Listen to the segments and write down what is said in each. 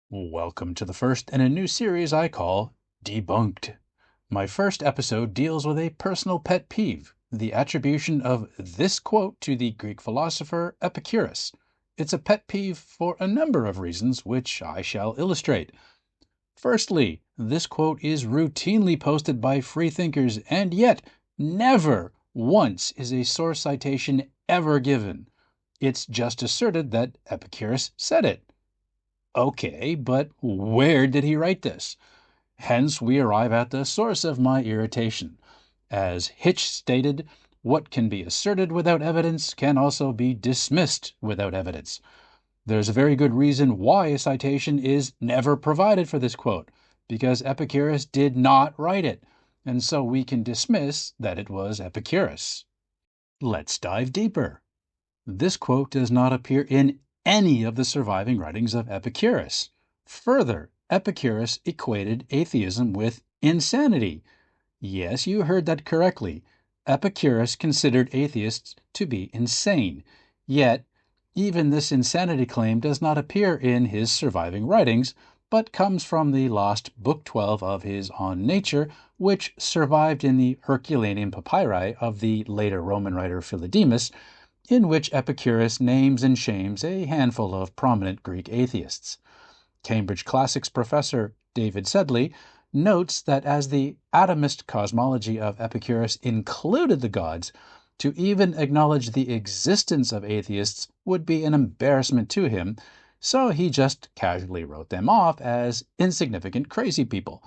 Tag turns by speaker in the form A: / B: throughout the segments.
A: Welcome to the first in a new series I call Debunked. My first episode deals with a personal pet peeve, the attribution of this quote to the Greek philosopher Epicurus. It's a pet peeve for a number of reasons, which I shall illustrate. Firstly, this quote is routinely posted by freethinkers, and yet never once is a source citation ever given. It's just asserted that Epicurus said it. Okay, but where did he write this? Hence we arrive at the source of my irritation. As Hitch stated, what can be asserted without evidence can also be dismissed without evidence. There's a very good reason why a citation is never provided for this quote, because Epicurus did not write it, and so we can dismiss that it was Epicurus. Let's dive deeper. This quote does not appear in any of the surviving writings of Epicurus. Further, Epicurus equated atheism with insanity. Yes, you heard that correctly. Epicurus considered atheists to be insane. Yet, even this insanity claim does not appear in his surviving writings, but comes from the lost Book 12 of his On Nature, which survived in the Herculaneum papyri of the later Roman writer Philodemus, in which Epicurus names and shames a handful of prominent Greek atheists. Cambridge Classics professor David Sedley notes that as the atomist cosmology of Epicurus included the gods, to even acknowledge the existence of atheists would be an embarrassment to him, so he just casually wrote them off as insignificant crazy people.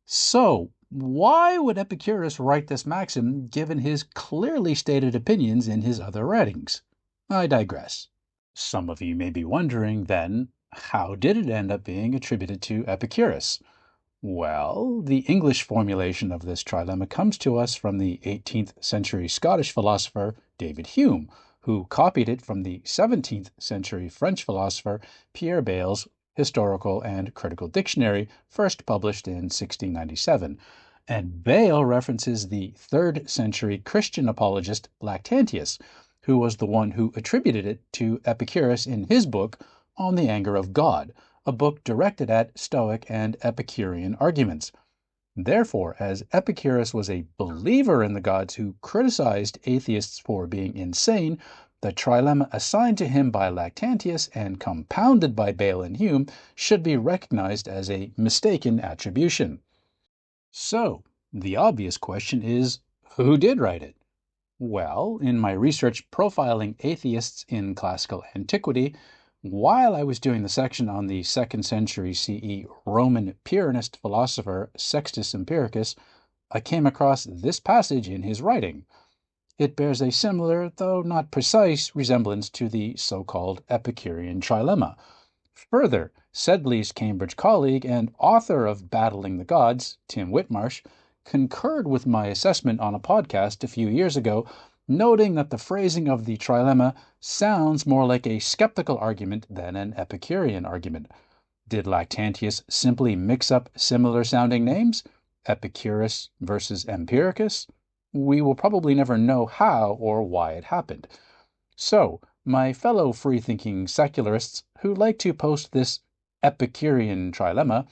A: So, why would Epicurus write this maxim given his clearly stated opinions in his other writings? I digress. Some of you may be wondering, then, how did it end up being attributed to Epicurus? Well, the English formulation of this trilemma comes to us from the 18th century Scottish philosopher David Hume, who copied it from the 17th century French philosopher Pierre Bayle's Historical and Critical Dictionary, first published in 1697, and Bayle references the 3rd century Christian apologist Lactantius, who was the one who attributed it to Epicurus in his book On the Anger of God, a book directed at Stoic and Epicurean arguments. Therefore, as Epicurus was a believer in the gods who criticized atheists for being insane, the trilemma assigned to him by Lactantius and compounded by Bayle and Hume should be recognized as a mistaken attribution. So, the obvious question is, who did write it? Well, in my research profiling atheists in classical antiquity, while I was doing the section on the 2nd century CE Roman Pyrrhonist philosopher Sextus Empiricus, I came across this passage in his writing. It bears a similar, though not precise, resemblance to the so-called Epicurean trilemma. Further, Sedley's Cambridge colleague and author of Battling the Gods, Tim Whitmarsh, concurred with my assessment on a podcast a few years ago, noting that the phrasing of the trilemma sounds more like a skeptical argument than an Epicurean argument. Did Lactantius simply mix up similar-sounding names? Epicurus versus Empiricus? We will probably never know how or why it happened. So, my fellow free-thinking secularists who like to post this Epicurean trilemma,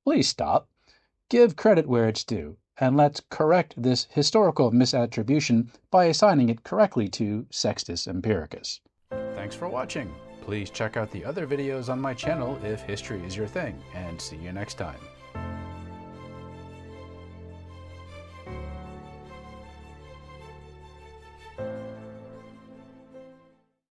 A: please stop, give credit where it's due, and let's correct this historical misattribution by assigning it correctly to Sextus Empiricus. Thanks for watching. Please check out the other videos on my channel if history is your thing, and see you next time.